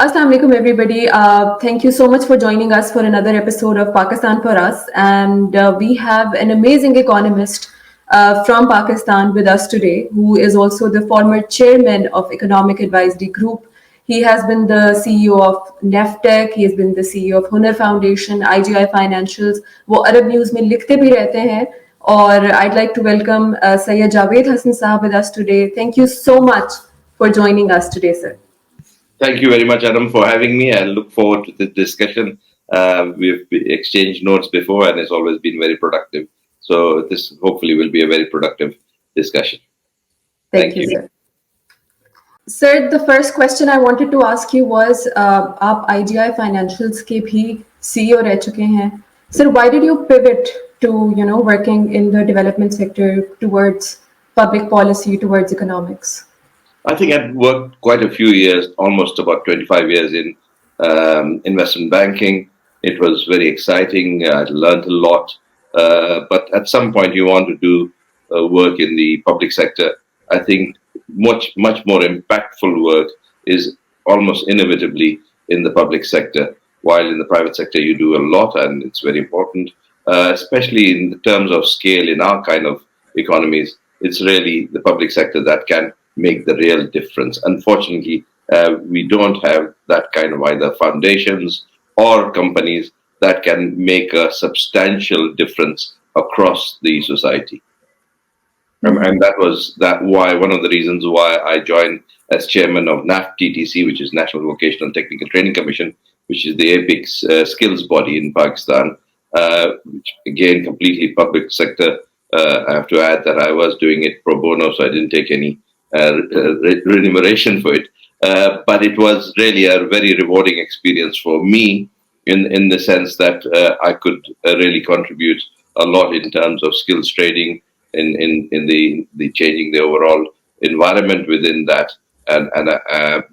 Assalamu alaikum, everybody. Thank you so much for joining us for another episode of Pakistan for Us. And we have an amazing economist from Pakistan with us today, who is also the former chairman of Economic Advisory Group. He has been the CEO of NAVTCC, he has been the CEO of Hunar Foundation, IGI Financials. वो अरब news में लिखते भी रहते हैं. और I'd like to welcome Syed Javed Hassan sahab with us today. Thank you so much for joining us today, sir. Thank you very much, Anam, for having me. I look forward to this discussion. We've exchanged notes before, and it's always been very productive. So this hopefully will be a very productive discussion. Thank you, sir. Sir, the first question I wanted to ask you was, आप IGI Financials के भी CEO रह चुके हैं. Sir, why did you pivot to, working in the development sector towards public policy, towards economics? I think I'd worked quite a few years, almost about 25 years in investment banking. It was very exciting. I learned a lot. But at some point, you want to do work in the public sector. I think much more impactful work is almost inevitably in the public sector, while in the private sector, you do a lot, and it's very important, especially in terms of scale in our kind of economies. It's really the public sector that can make the real difference. Unfortunately, we don't have that kind of either foundations or companies that can make a substantial difference across the society. And that was why one of the reasons why I joined as chairman of NAVTCC, which is National Vocational Technical Training Commission, which is the apex skills body in Pakistan, which again completely public sector. I have to add that I was doing it pro bono, so I didn't take any remuneration for it, but it was really a very rewarding experience for me in the sense that I could really contribute a lot in terms of skills training, in the changing the overall environment within that, and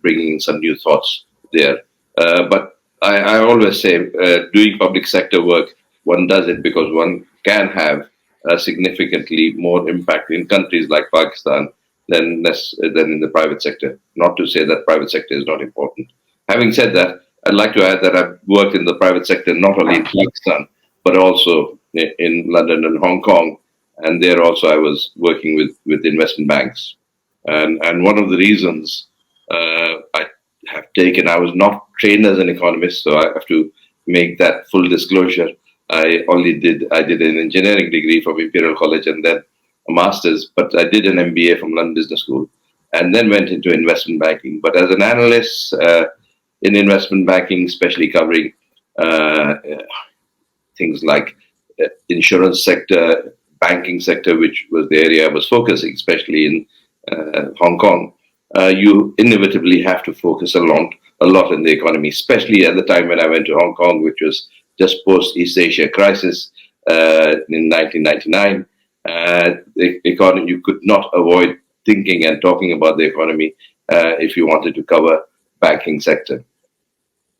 bringing some new thoughts there. But I always say, doing public sector work, one does it because one can have a significantly more impact in countries like Pakistan than in the private sector. Not to say that private sector is not important. Having said that, I'd like to add that I've worked in the private sector not only in Pakistan, but also in London and Hong Kong. And there also I was working with investment banks. And one of the reasons I have taken, I was not trained as an economist, so I have to make that full disclosure. I did an engineering degree from Imperial College and then a master's, but I did an MBA from London Business School and then went into investment banking. But as an analyst in investment banking, especially covering things like insurance sector, banking sector, which was the area I was focusing, especially in Hong Kong, you inevitably have to focus a lot in the economy, especially at the time when I went to Hong Kong, which was just post East Asia crisis in 1999. The economy, you could not avoid thinking and talking about the economy if you wanted to cover banking sector.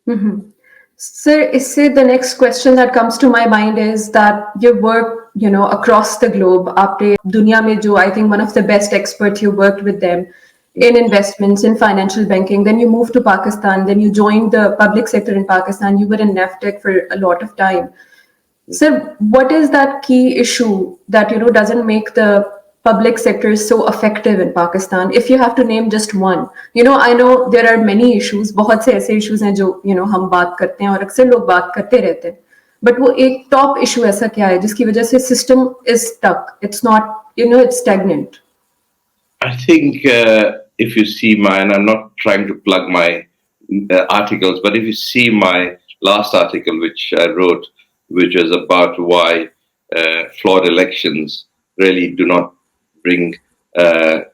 Mm-hmm. Sir, the next question that comes to my mind is that your work, across the globe, aapne dunya mein jo, I think one of the best experts, you worked with them in investments, in financial banking, then you moved to Pakistan, then you joined the public sector in Pakistan, you were in NAVTCC for a lot of time. Sir, what is that key issue that, doesn't make the public sector so effective in Pakistan? If you have to name just one, I know there are many issues, बहुत से ऐसे issues हैं जो, हम बात करते हैं और अक्सर लोग बात करते रहते हैं. But वो एक top issue ऐसा क्या है जिसकी वजह से system is stuck? It's not, it's stagnant. I think if you see and I'm not trying to plug my articles, but if you see my last article, which I wrote, which was about why flawed elections really do not bring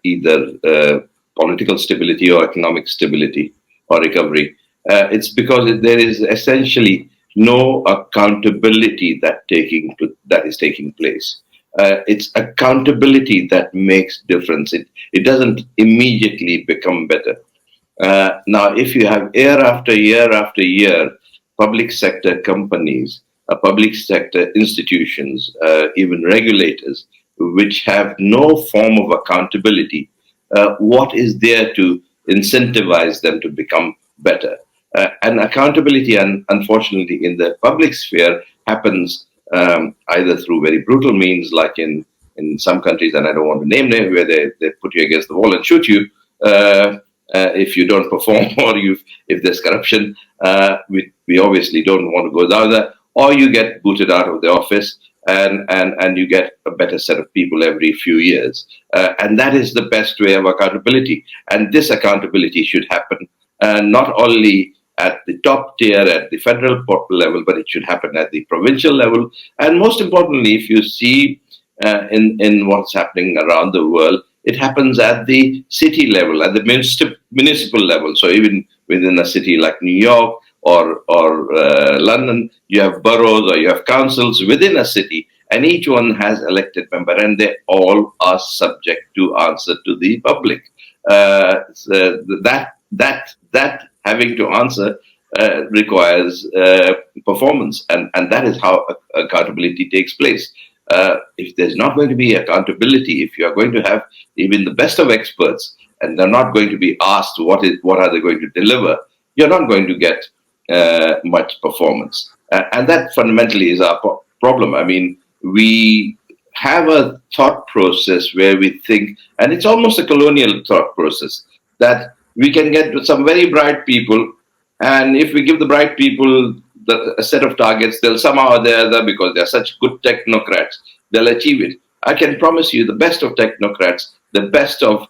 either political stability or economic stability or recovery. It's because there is essentially no accountability that is taking place. It's accountability that makes difference. It doesn't immediately become better. Now, if you have year after year after year, public sector companies, public sector institutions, even regulators, which have no form of accountability, what is there to incentivize them to become better? And accountability, and unfortunately, in the public sphere, happens either through very brutal means, like in some countries, and I don't want to name them, where they put you against the wall and shoot you if you don't perform, or if there's corruption. We obviously don't want to go down there. Or you get booted out of the office, and you get a better set of people every few years. And that is the best way of accountability. And this accountability should happen not only at the top tier, at the federal level, but it should happen at the provincial level. And most importantly, if you see in what's happening around the world, it happens at the city level, at the municipal level. So even within a city like New York or London, you have boroughs or you have councils within a city, and each one has elected member, and they all are subject to answer to the public. So that having to answer requires performance, and that is how accountability takes place. If there's not going to be accountability, if you are going to have even the best of experts, and they're not going to be asked what are they going to deliver, you're not going to get much performance. And that fundamentally is our problem. I mean, we have a thought process where we think, and it's almost a colonial thought process, that we can get some very bright people, and if we give the bright people a set of targets, they'll somehow or the other, because they're such good technocrats, they'll achieve it. I can promise you the best of technocrats, the best of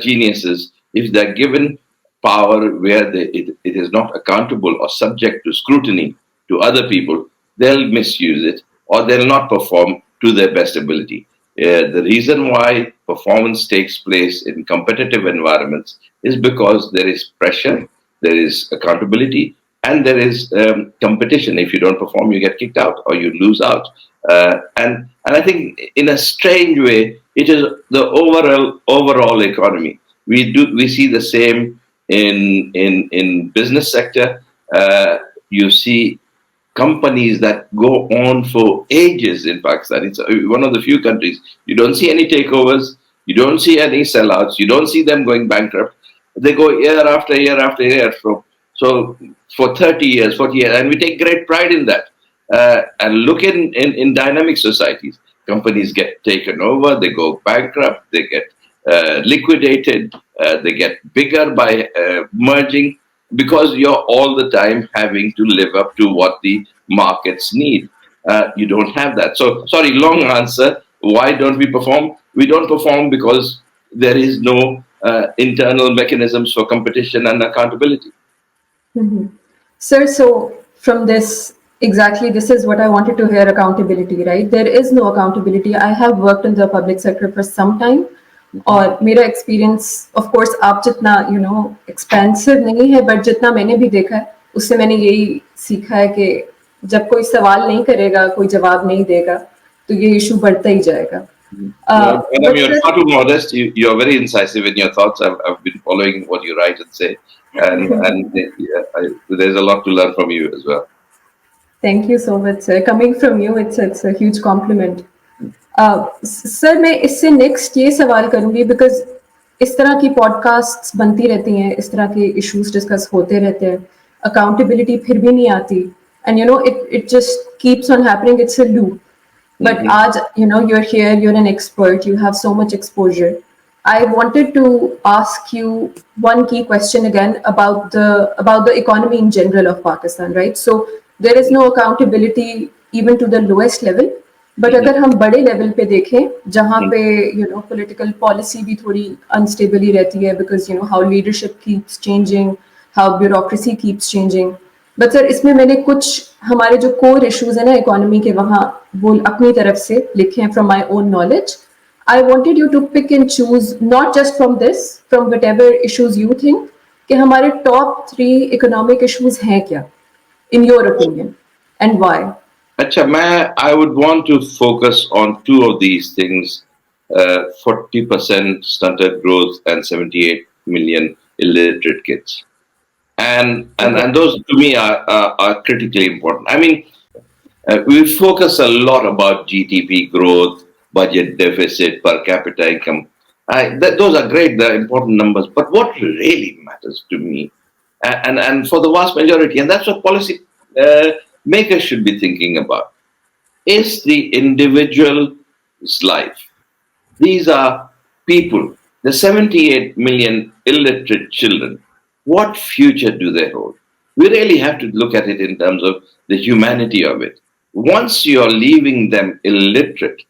geniuses, if they're given power where it is not accountable or subject to scrutiny to other people, they'll misuse it, or they'll not perform to their best ability. The reason why performance takes place in competitive environments is because there is pressure, there is accountability, and there is competition. If you don't perform, you get kicked out or you lose out. And I think in a strange way, it is the overall economy. We see the same in business sector. You see companies that go on for ages in Pakistan. It's one of the few countries you don't see any takeovers, you don't see any sellouts, you don't see them going bankrupt. They go year after year after year. So for 30 years, 40 years, and we take great pride in that. And look in dynamic societies, companies get taken over, they go bankrupt, they get liquidated, they get bigger by merging, because you're all the time having to live up to what the markets need. You don't have that. So, sorry, long answer. Why don't we perform? We don't perform because there is no internal mechanisms for competition and accountability. Mm-hmm. Sir, so from this, exactly this is what I wanted to hear, accountability, right? There is no accountability. I have worked in the public sector for some time, और मेरा experience of course आप जितना expensive नहीं है, but जितना मैंने भी देखा है उससे मैंने यही सीखा है कि जब कोई सवाल नहीं करेगा, कोई जवाब नहीं देगा, तो ये इशू बढ़ता ही जाएगा. Anam, you're far too modest. You're very incisive in your thoughts. I've been following what you write and say, and there's a lot to learn from you as well. Thank you so much, sir. Coming from you, it's a huge compliment. Sir मैं इससे next ये सवाल करूंगी, because इस तरह की podcasts बनती रहती हैं, इस तरह के इश्यूज डिस्कस होते रहते हैं, अकाउंटेबिलिटी फिर भी नहीं आती, and it just keeps on happening, it's a loop. But आज you're here, you're an expert, you have so much exposure. I wanted to ask you one key question again about the economy in general of Pakistan, right? So there is no accountability even to the lowest level. But अगर हम बड़े level पे देखें, जहाँ पे political policy भी थोड़ी unstable ही रहती है, because how leadership keeps changing, how bureaucracy keeps changing. But sir इसमें मैंने कुछ हमारे जो कोर इश्यूज है ना इकोनॉमी के, वहाँ वो अपनी तरफ से लिखे हैं from my own knowledge. I wanted you to pick and choose, not just from this, from whatever issues you think कि हमारे टॉप 3 इकोनॉमिक इशूज हैं क्या in your opinion, and why. Acha, I would want to focus on 2 of these things: 40% stunted growth and 78 million illiterate kids. And those to me are critically important. I mean, we focus a lot about GDP growth, budget deficit, per capita income. Those are great, they're important numbers. But what really matters to me, and for the vast majority, and that's what policy makers should be thinking about, is the individual's life. These are people, the 78 million illiterate children. What future do they hold? We really have to look at it in terms of the humanity of it. Once you're leaving them illiterate,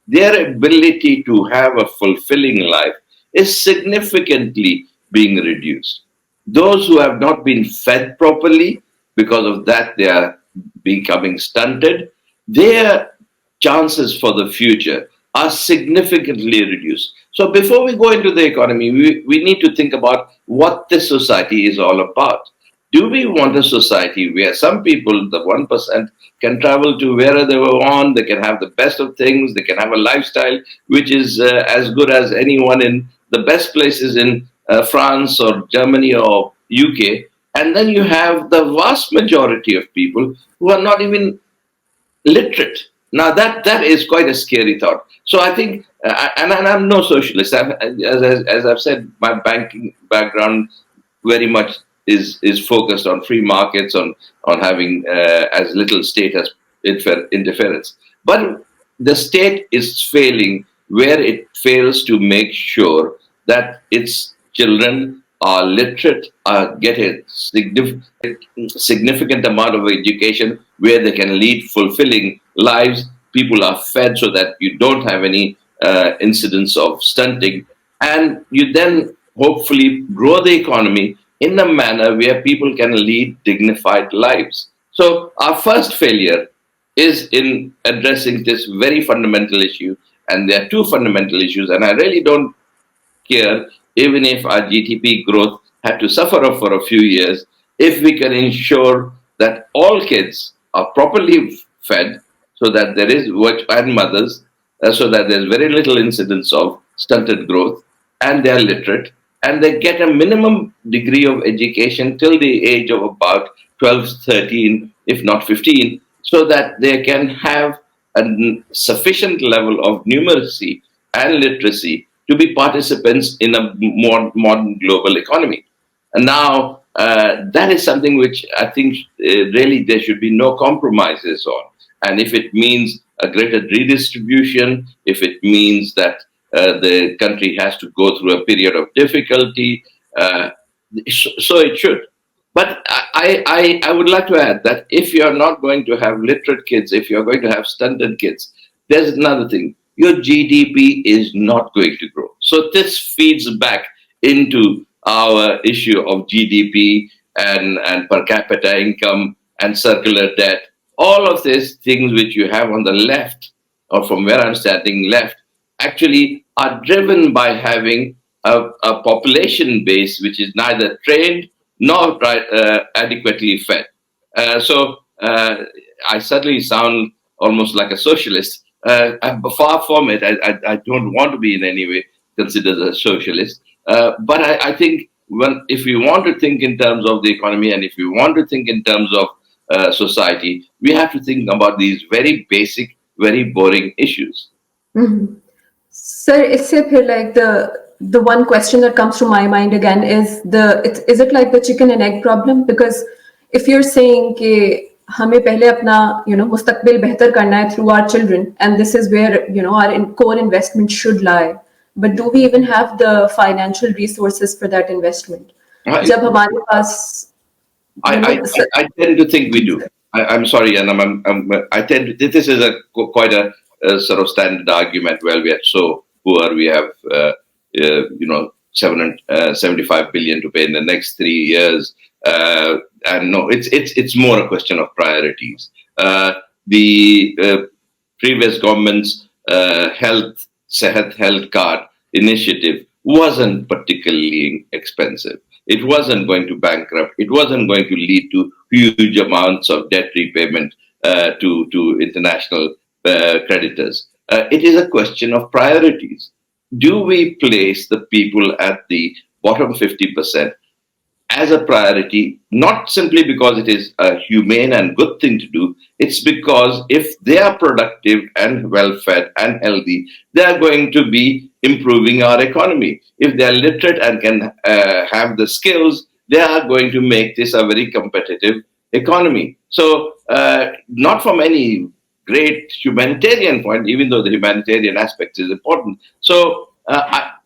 their ability to have a fulfilling life is significantly being reduced. Those who have not been fed properly, because of that, they are becoming stunted. Their chances for the future are significantly reduced. So before we go into the economy, we need to think about what this society is all about. Do we want a society where some people, the 1%, can travel to wherever they want, they can have the best of things, they can have a lifestyle which is as good as anyone in the best places in France or Germany or UK, and then you have the vast majority of people who are not even literate. Now that is quite a scary thought. So I think, and I'm no socialist. As I've said, my banking background very much is focused on free markets, on having as little state as interference. But the state is failing where it fails to make sure that its children are literate, get a significant amount of education where they can lead fulfilling lives. People are fed so that you don't have any incidents of stunting. And you then hopefully grow the economy in a manner where people can lead dignified lives. So our first failure is in addressing this very fundamental issue. And there are two fundamental issues, and I really don't care even if our GDP growth had to suffer for a few years, if we can ensure that all kids are properly fed, so that there is and mothers, so that there's very little incidence of stunted growth, and they are literate, and they get a minimum degree of education till the age of about 12, 13, if not 15, so that they can have a sufficient level of numeracy and literacy to be participants in a more modern global economy. And now that is something which I think really there should be no compromises on. And if it means a greater redistribution, if it means that the country has to go through a period of difficulty, so it should. But I would like to add that if you're not going to have literate kids, if you're going to have stunted kids, there's another thing. Your GDP is not going to grow. So this feeds back into our issue of GDP and per capita income and circular debt. All of these things which you have on the left, or from where I'm standing left, actually are driven by having a population base which is neither trained nor adequately fed. So I certainly sound almost like a socialist. I'm far from it. I don't want to be in any way considered a socialist. But I think if we want to think in terms of the economy, and if we want to think in terms of society, we have to think about these very basic, very boring issues. Mm-hmm. Sir, इससे फिर like the one question that comes to my mind again is it like the chicken and egg problem? Because if you're saying कि हमें पहले अपना मुस्तकबिल बेहतर करना है through our children, and this is where our core investment should lie, but do we even have the financial resources for that investment? जब हमारे पास I tend to think we do. I'm sorry, Anam. I tend to, this is quite a sort of standard argument. Well, we are so poor. We have 775 billion to pay in the next 3 years. And no, it's more a question of priorities. The previous government's Sehat health card initiative wasn't particularly expensive. It wasn't going to bankrupt. It wasn't going to lead to huge amounts of debt repayment to international creditors. It is a question of priorities. Do we place the people at the bottom 50% as a priority, not simply because it is a humane and good thing to do, it's because if they are productive and well-fed and healthy, they are going to be improving our economy. If they are literate and can have the skills they are going to make this a very competitive economy. So, not from any great humanitarian point, even though the humanitarian aspect is important. So,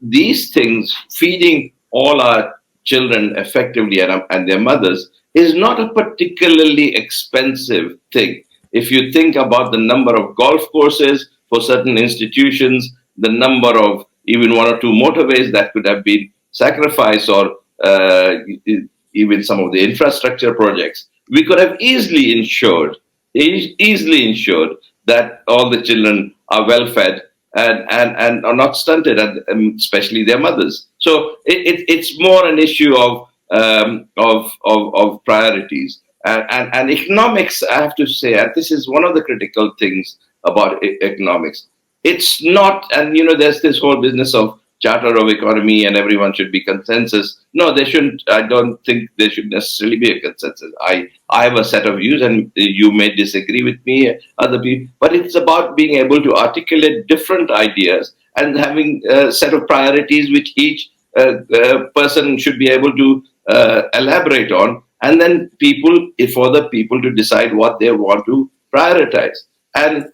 these things, feeding all our children effectively and their mothers, is not a particularly expensive thing. If you think about the number of golf courses for certain institutions, the number of even one or two motorways that could have been sacrificed, or even some of the infrastructure projects, we could have easily ensured that all the children are well fed and are not stunted, especially their mothers. So it's more an issue of priorities. And economics, I have to say, and this is one of the critical things about economics. It's not, and there's this whole business of charter of economy and everyone should be consensus. No, they shouldn't. I don't think there should necessarily be a consensus. I have a set of views, and you may disagree with me, other people, but it's about being able to articulate different ideas and having a set of priorities which each person should be able to elaborate on, and then for the people to decide what they want to prioritize. And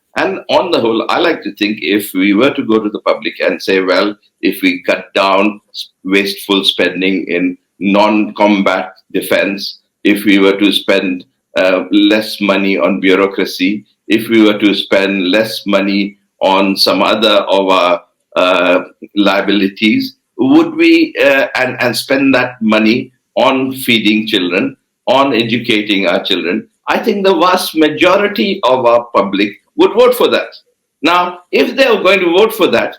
on the whole, I like to think, if we were to go to the public and say, well, if we cut down wasteful spending in non-combat defense, if we were to spend less money on bureaucracy, if we were to spend less money on some other of our liabilities, would we, and spend that money on feeding children, on educating our children, I think the vast majority of our public would vote for that. Now, if they are going to vote for that,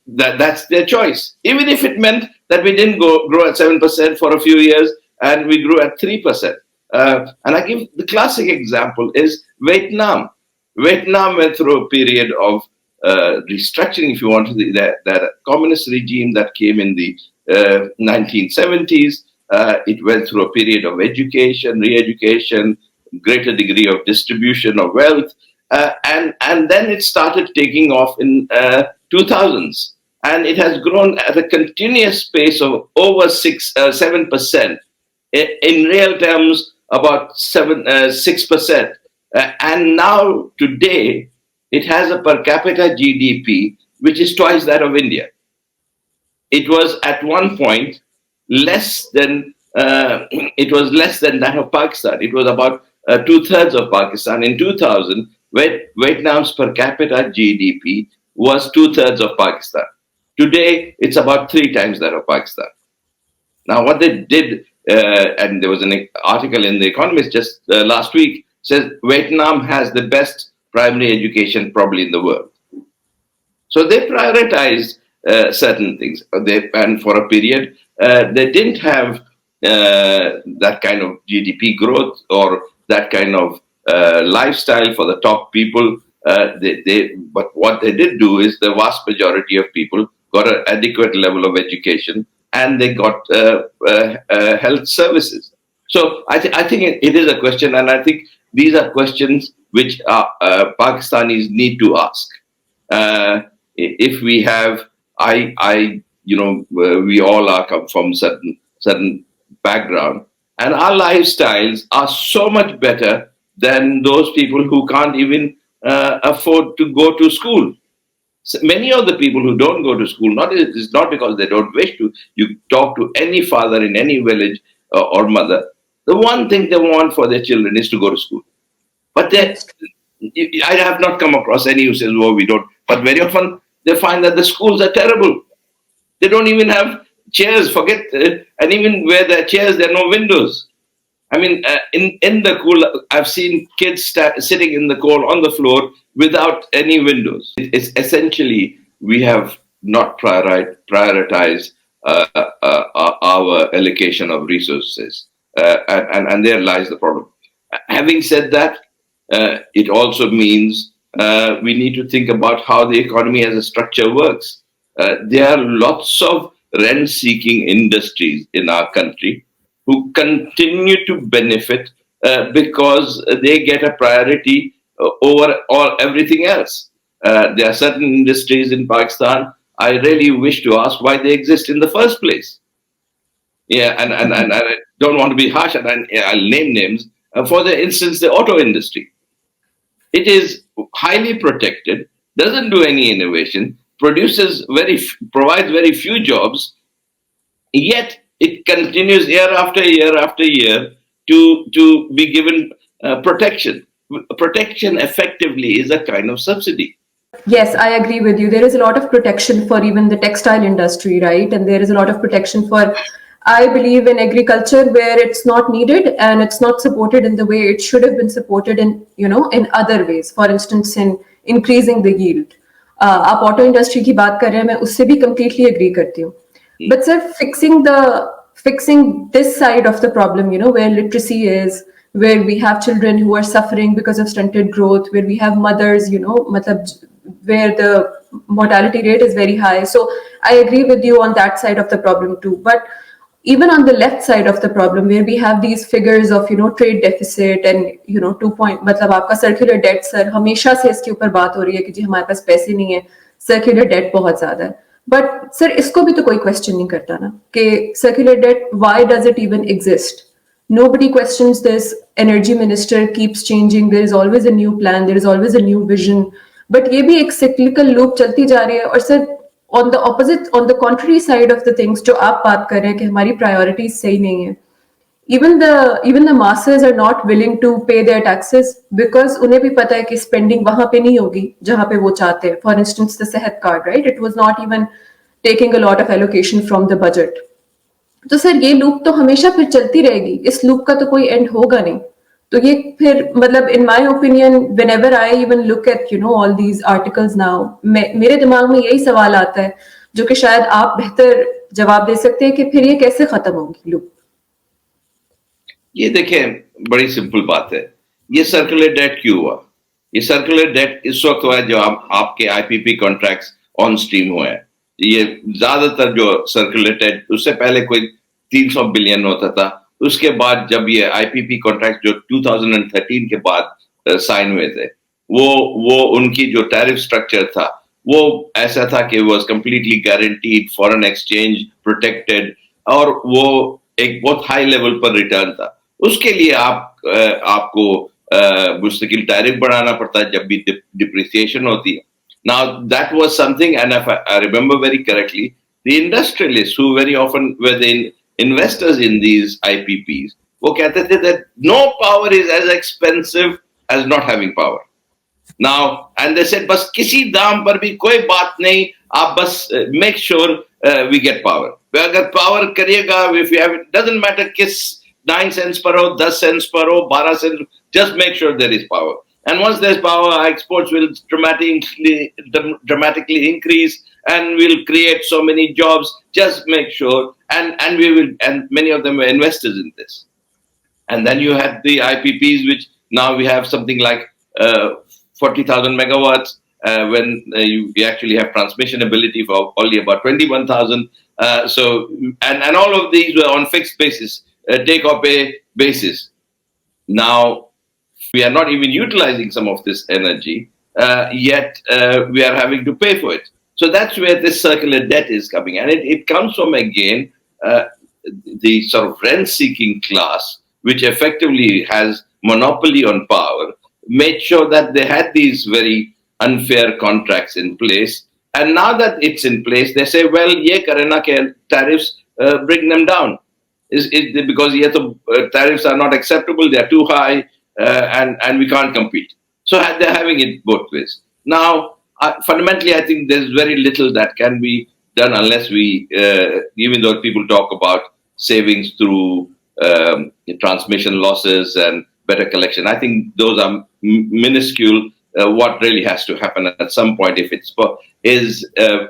that's their choice. Even if it meant that we didn't grow at 7% for a few years and we grew at 3%. And I give the classic example is Vietnam. Vietnam went through a period of restructuring, if you want, that communist regime that came in the 1970s. It went through a period of education, re-education, greater degree of distribution of wealth, and then it started taking off in 2000s, and it has grown at a continuous pace of over 7%. In real terms, about 6%, and now today it has a per capita GDP which is twice that of India. It was at one point less than that of Pakistan. It was about 2/3 of Pakistan. In 2000, Vietnam's per capita GDP was 2/3 of Pakistan. Today, it's about 3 times that of Pakistan. Now, what they did, and there was an article in The Economist just last week, says Vietnam has the best primary education probably in the world. So they prioritized certain things. And for a period, they didn't have that kind of GDP growth or that kind of lifestyle for the top people. But what they did do is the vast majority of people got an adequate level of education and they got health services. So I think it is a question, and I think these are questions which Pakistanis need to ask. If we have, we all are come from certain background, and our lifestyles are so much better than those people who can't even afford to go to school. So many of the people who don't go to school, it's not because they don't wish to. You talk to any father in any village or mother, the one thing they want for their children is to go to school. But I have not come across any who says, "Oh, we don't." But very often they find that the schools are terrible. They don't even have chairs. And even where there are chairs, there are no windows. I mean, in the cool, I've seen kids sitting in the cold on the floor without any windows. It's essentially, we have not prioritized our allocation of resources. And there lies the problem. Having said that, it also means we need to think about how the economy as a structure works. There are lots of rent-seeking industries in our country who continue to benefit because they get a priority over everything else. There are certain industries in Pakistan, I really wish to ask why they exist in the first place. Yeah, and I don't want to be harsh, and I'll name names. For the instance, the auto industry. It is highly protected, doesn't do any innovation, provides very few jobs, yet it continues year after year after year to be given protection. Protection effectively is a kind of subsidy. Yes, I agree with you. There is a lot of protection for even the textile industry, right? And there is a lot of protection for, I believe, in agriculture where it's not needed and it's not supported in the way it should have been supported in other ways. For instance, in increasing the yield. आप auto industry की बात कर रहे हैं, मैं उससे भी completely agree करती हूँ. But sir, fixing this side of the problem, where literacy is, where we have children who are suffering because of stunted growth, where we have mothers, matlab, where the mortality rate is very high. So I agree with you on that side of the problem too. But even on the left side of the problem, where we have these figures of trade deficit and 2 point, मतलब आपका circular debt, sir, हमेशा से इसके ऊपर बात हो रही है कि जी हमारे पास पैसे नहीं है, circular debt बहुत ज्यादा है. But sir, इसको भी तो कोई question नहीं करता ना कि circular debt, why does it even exist? Nobody questions this. Energy minister keeps changing. There is always a new plan. There is always a new vision. But ये भी एक cyclical loop चलती जा रही है. और sir, on the contrary side of the things, जो आप बात कर रहे हैं कि हमारी priorities सही नहीं है. Even the masses are not willing to pay their taxes because उन्हें भी पता है कि spending वहाँ पे नहीं होगी जहाँ पे वो चाहते हैं. For instance, the Sehat card, right? It was not even taking a lot of allocation from the budget. तो सर ये लूप तो हमेशा फिर चलती रहेगी. इस लूप का तो कोई एंड होगा नहीं. तो ये फिर मतलब in my opinion whenever I even look at all these articles now, मेरे दिमाग में यही सवाल आता है जो कि शायद आप बेहतर जवाब दे सकते हैं कि फिर ये कैसे खत्म होगी लूप. ये देखें, बड़ी सिंपल बात है. ये सर्कुलर डेट क्यों हुआ? ये सर्कुलर डेट इस वक्त हुआ है जो आपके आईपीपी कॉन्ट्रैक्ट्स ऑन स्ट्रीम हुए हैं. ये ज्यादातर जो सर्कुलर डेट, उससे पहले कोई 300 बिलियन होता था. उसके बाद जब ये आईपीपी कॉन्ट्रैक्ट जो 2013 के बाद साइन हुए थे, वो उनकी जो टैरिफ स्ट्रक्चर था वो ऐसा था कि was completely guaranteed, foreign exchange protected, और वो एक बहुत हाई लेवल पर रिटर्न था. उसके लिए आपको मुस्तकिल टैरिफ बढ़ाना पड़ता है जब भी डिप्रिसिएशन होती है. Now that was something, and if I remember very correctly, the industrialists who very often were the investors in these IPPs, वो कहते थे that no power is as expensive as not having power. Now, and they said बस किसी दाम पर भी कोई बात नहीं, आप बस make sure we get power. अगर power करिएगा, if you have, it doesn't matter किस 9 cents per हो, 10 cents per हो, 12 cents, just make sure there is power. And once there's power, our exports will dramatically increase, and we'll create so many jobs. Just make sure, and we will, and many of them were investors in this. And then you had the IPPs, which now we have something like 40,000 megawatts, when you actually have transmission ability for only about 21,000. So, and all of these were on fixed basis, take or pay basis. Now, we are not even utilizing some of this energy, yet we are having to pay for it. So that's where this circular debt is coming. And it comes from, again, the sort of rent-seeking class, which effectively has monopoly on power, made sure that they had these very unfair contracts in place. And now that it's in place, they say, well, ye karena ke tariffs, bring them down. Because tariffs are not acceptable, they are too high, and we can't compete. So they're having it both ways. Now, fundamentally, I think there's very little that can be done unless we, even though people talk about savings through transmission losses and better collection, I think those are minuscule. What really has to happen at some point, if it's is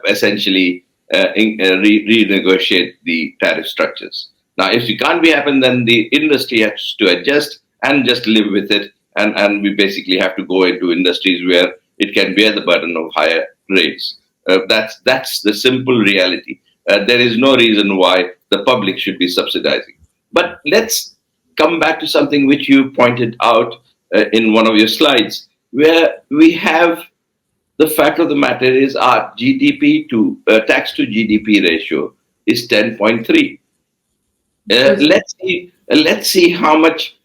essentially renegotiate the tariff structures. Now, if it can't be happen, then the industry has to adjust and just live with it, and we basically have to go into industries where it can bear the burden of higher rates. That's the simple reality. There is no reason why the public should be subsidizing. But let's come back to something which you pointed out in one of your slides, where we have the fact of the matter is our GDP to tax to GDP ratio is 10.3. Let's see how much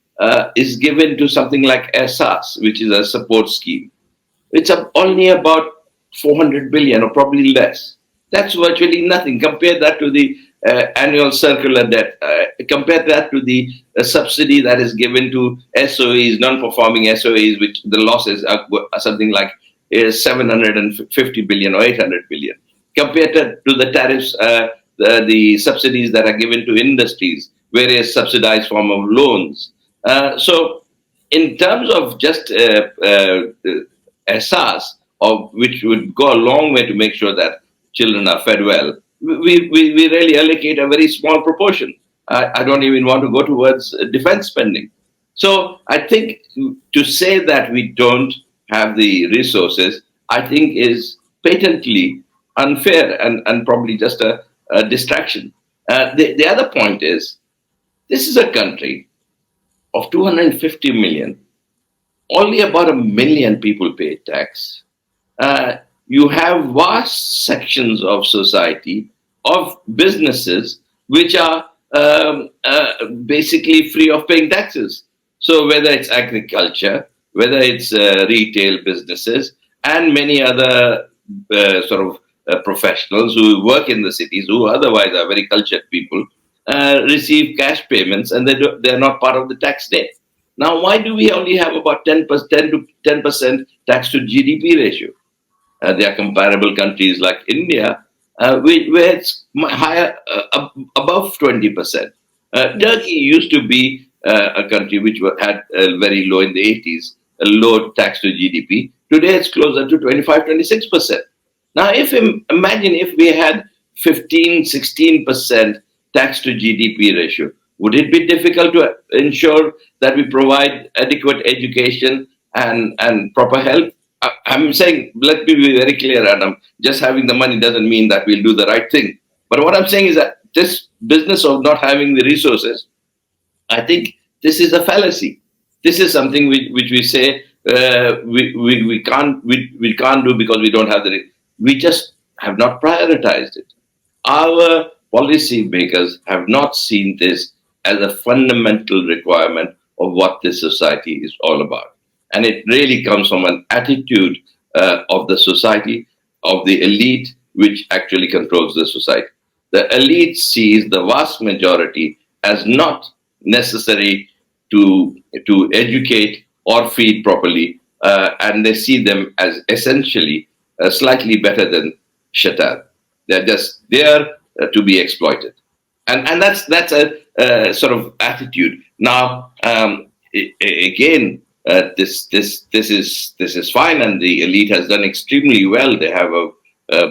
is given to something like Ehsas, which is a support scheme. It's only about 400 billion or probably less. That's virtually nothing. Compare that to the annual circular debt. Compare that to the subsidy that is given to SOEs, non-performing SOEs, which the losses are something like 750 billion or 800 billion. Compared to the tariffs, the subsidies that are given to industries, various subsidized form of loans. So in terms of just Ehsas, or which would go a long way to make sure that children are fed well, we really allocate a very small proportion. I don't even want to go towards defense spending. So I think to say that we don't have the resources, I think is patently unfair and probably just a distraction. The other point is this is a country of 250 million. Only about 1 million people pay tax. You have vast sections of society, of businesses, which are basically free of paying taxes. So whether it's agriculture, whether it's retail businesses, and many other sort of professionals who work in the cities, who otherwise are very cultured people, receive cash payments and they're not part of the tax day. Now, why do we only have about 10% tax to GDP ratio? There are comparable countries like India, where it's higher, above 20%. Turkey used to be a country which had very low in the 80s, a low tax to GDP. Today it's closer to 25, 26%. Now, imagine if we had 15, 16% tax to GDP ratio, would it be difficult to ensure that we provide adequate education and proper health? I'm saying, let me be very clear, Anam. Just having the money doesn't mean that we'll do the right thing. But what I'm saying is that this business of not having the resources, I think this is a fallacy. This is something which we say we can't do because we don't have the. We just have not prioritized it. Our policy makers have not seen this as a fundamental requirement of what this society is all about. And it really comes from an attitude of the society, of the elite, which actually controls the society. The elite sees the vast majority as not necessary to educate or feed properly, and they see them as essentially slightly better than shaitan. They're just there to be exploited, and that's a sort of attitude. Now, again, this is fine, and the elite has done extremely well. They have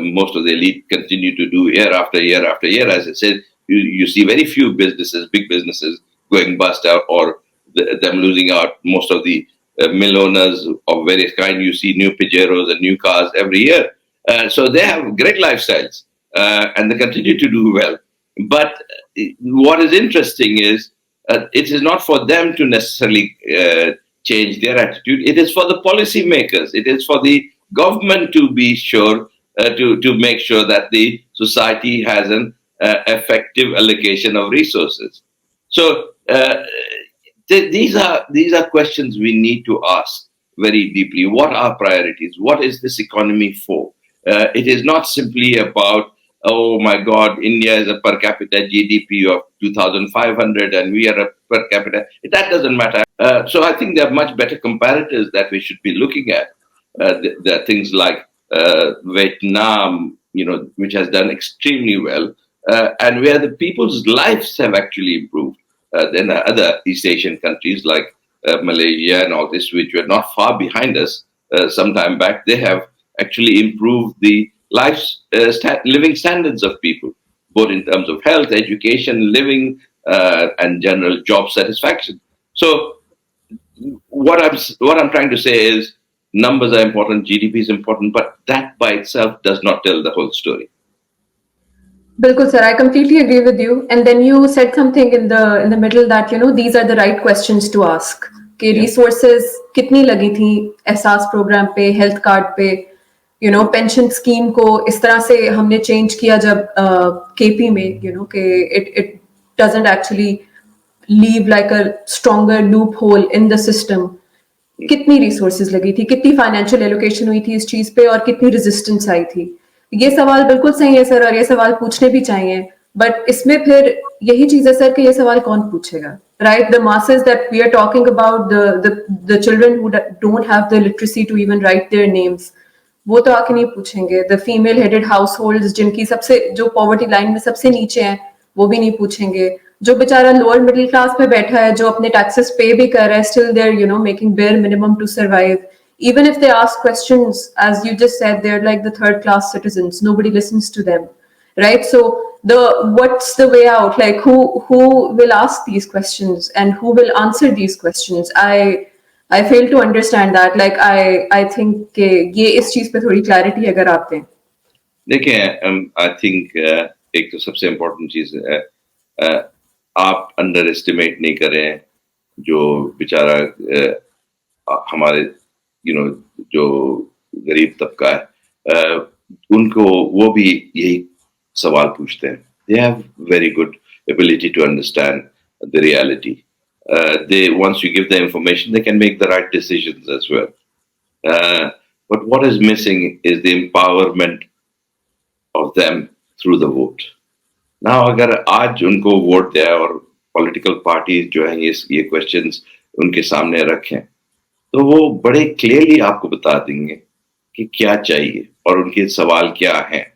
most of the elite continue to do year after year after year. As I said, you see very few businesses, big businesses, going bust out or them losing out. Most of the mill owners of various kind, you see new Pajeros and new cars every year. So they have great lifestyles, and they continue to do well. But what is interesting is it is not for them to necessarily change their attitude. It is for the policymakers. It is for the government to be sure to make sure that the society has an effective allocation of resources. So these are questions we need to ask very deeply. What are priorities? What is this economy for? It is not simply about, oh my God, India is a per capita GDP of 2,500 and we are a per capita. That doesn't matter. So I think there are much better comparators that we should be looking at. There are things like Vietnam, which has done extremely well, and where the people's lives have actually improved. Then other East Asian countries like Malaysia and all this, which were not far behind us some time back, they have actually improved the living standards of people, both in terms of health, education, living, and general job satisfaction. So what I'm trying to say is numbers are important, GDP is important, but that by itself does not tell the whole story. Bilkul, sir, I completely agree with you. And then you said something in the middle that these are the right questions to ask. कि resources कितनी लगी थी एहसास programme पे, health card पे, pension scheme को इस तरह से हमने चेंज किया जब केपी में कि it doesn't actually leave like a stronger loophole in the system. कितनी रिसोर्सेज लगी थी, कितनी फाइनेंशियल एलोकेशन हुई थी इस चीज पे, और कितनी रेजिस्टेंस आई थी? ये सवाल बिल्कुल सही है सर, और ये सवाल पूछने भी चाहिए, बट इसमें फिर यही चीज है सर कि ये सवाल कौन पूछेगा, right? The masses that we are talking about, the children who don't have the literacy to even write their names, वो तो आके नहीं पूछेंगे। The female headed household जिनकी सबसे, जो पॉवर्टी लाइन में सबसे नीचे हैं, वो भी नहीं पूछेंगे। जो बेचारा लोअर मिडिल क्लास पे बैठा है, जो अपने टैक्सेस पे भी कर रहा है, still they are making bare minimum to survive. Even if they ask questions, as you just said, they're like the third class citizens. Nobody listens to them, right? So what's the way out? Like who will ask these questions and who will answer these questions? I fail to understand that. Like I think कि ये इस चीज पे थोड़ी clarity अगर आप दें। देखिए, आई थिंक एक तो सबसे इम्पोर्टेंट चीज है, आप अंडर एस्टिमेट नहीं करें जो बेचारा हमारे जो गरीब तबका है, उनको वो भी यही सवाल पूछते हैं। They have very good ability to understand the reality. they once you give the information, they can make the right decisions as well. But what is missing is the empowerment of them through the vote. Now अगर आज उनको vote दिया और political parties जो हैं ये questions उनके सामने रखें, तो वो बड़े क्लियरली आपको बता देंगे कि क्या चाहिए और उनके सवाल क्या हैं।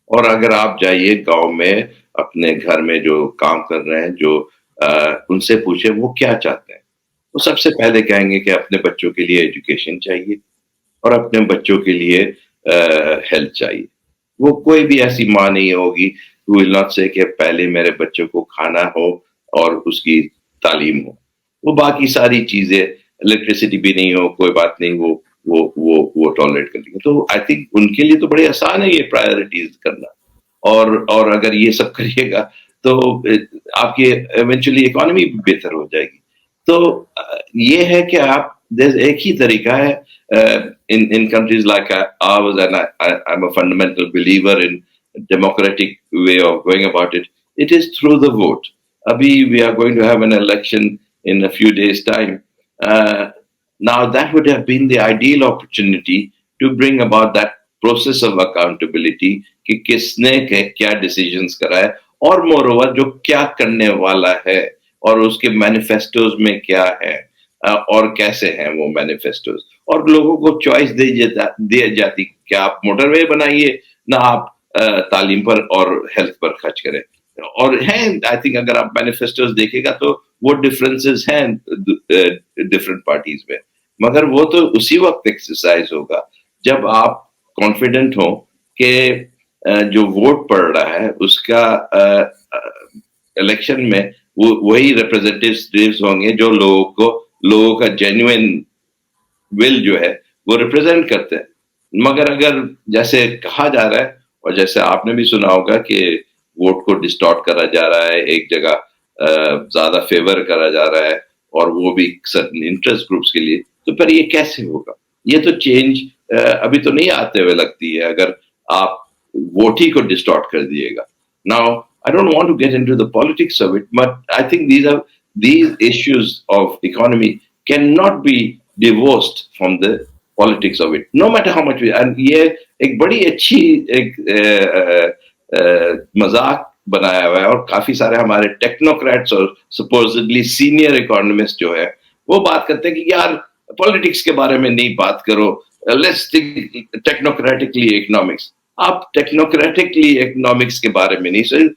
और अगर आप जाइए गांव में अपने घर में जो काम कर रहे हैं, जो उनसे पूछे वो क्या चाहते हैं, वो सबसे पहले कहेंगे कि अपने बच्चों के लिए एजुकेशन चाहिए और अपने बच्चों के लिए हेल्थ चाहिए। वो कोई भी ऐसी माँ नहीं होगी who will not say कि पहले मेरे बच्चों को खाना हो और उसकी तालीम हो। वो बाकी सारी चीजें, इलेक्ट्रिसिटी भी नहीं हो, कोई बात नहीं, वो टॉलरेट कर लेंगे। तो आई थिंक उनके लिए तो बड़े आसान है ये प्रायोरिटीज करना। और अगर ये सब करिएगा तो आपकी इवेंचुअली इकोनॉमी भी बेहतर हो जाएगी। तो ये है कि आप, एक ही तरीका है in countries like ours, and I'm a fundamental believer in democratic way of going about it. It is through the vote. Abhi we are going to have an election in a few days' time. Now that would have been the ideal opportunity to bring about that process of accountability कि किसने क्या decisions करा है, और moreover जो क्या करने वाला है और उसके मैनिफेस्टोज में क्या है और कैसे हैं वो मैनिफेस्टोज, और लोगों को चॉइस दे जाती कि आप मोटरवे बनाइए ना आप तालीम पर और हेल्थ पर खर्च करें। और हैं, आई थिंक अगर आप मैनिफेस्टोज देखेगा तो वो डिफरेंसेस हैं डिफरेंट पार्टीज में, मगर वो तो उसी वक्त एक्सरसाइज होगा जब आप कॉन्फिडेंट हो कि जो वोट पड़ रहा है उसका इलेक्शन में वही रिप्रेजेंटेटिव्स होंगे जो लोगों का जेन्युइन विल जो है वो रिप्रेजेंट करते हैं। मगर अगर जैसे कहा जा रहा है और जैसे आपने भी सुना होगा कि वोट को डिस्टॉर्ट करा जा रहा है, एक जगह ज्यादा फेवर करा जा रहा है और वो भी सर्टेन इंटरेस्ट ग्रुप्स के लिए, तो फिर ये कैसे होगा? ये तो चेंज अभी तो नहीं आते हुए लगती है अगर आप वोट ही को डिस्टॉर्ट कर दिएगा। Now I don't want to get into the politics of it, but I think these issues of economy cannot be divorced from the politics of it, no matter how much we. And ये एक बड़ी अच्छी एक मजाक बनाया हुआ है और काफी सारे हमारे टेक्नोक्रेट्स और supposedly सीनियर इकोनॉमिस्ट जो है वो बात करते हैं कि यार पॉलिटिक्स के बारे में नहीं बात करो, लेट्स थिंक टेक्नोक्रेटिकली इकोनॉमिक्स। आप टेक्नोक्रेटिकली इकोनॉमिक्स के बारे में नहीं सर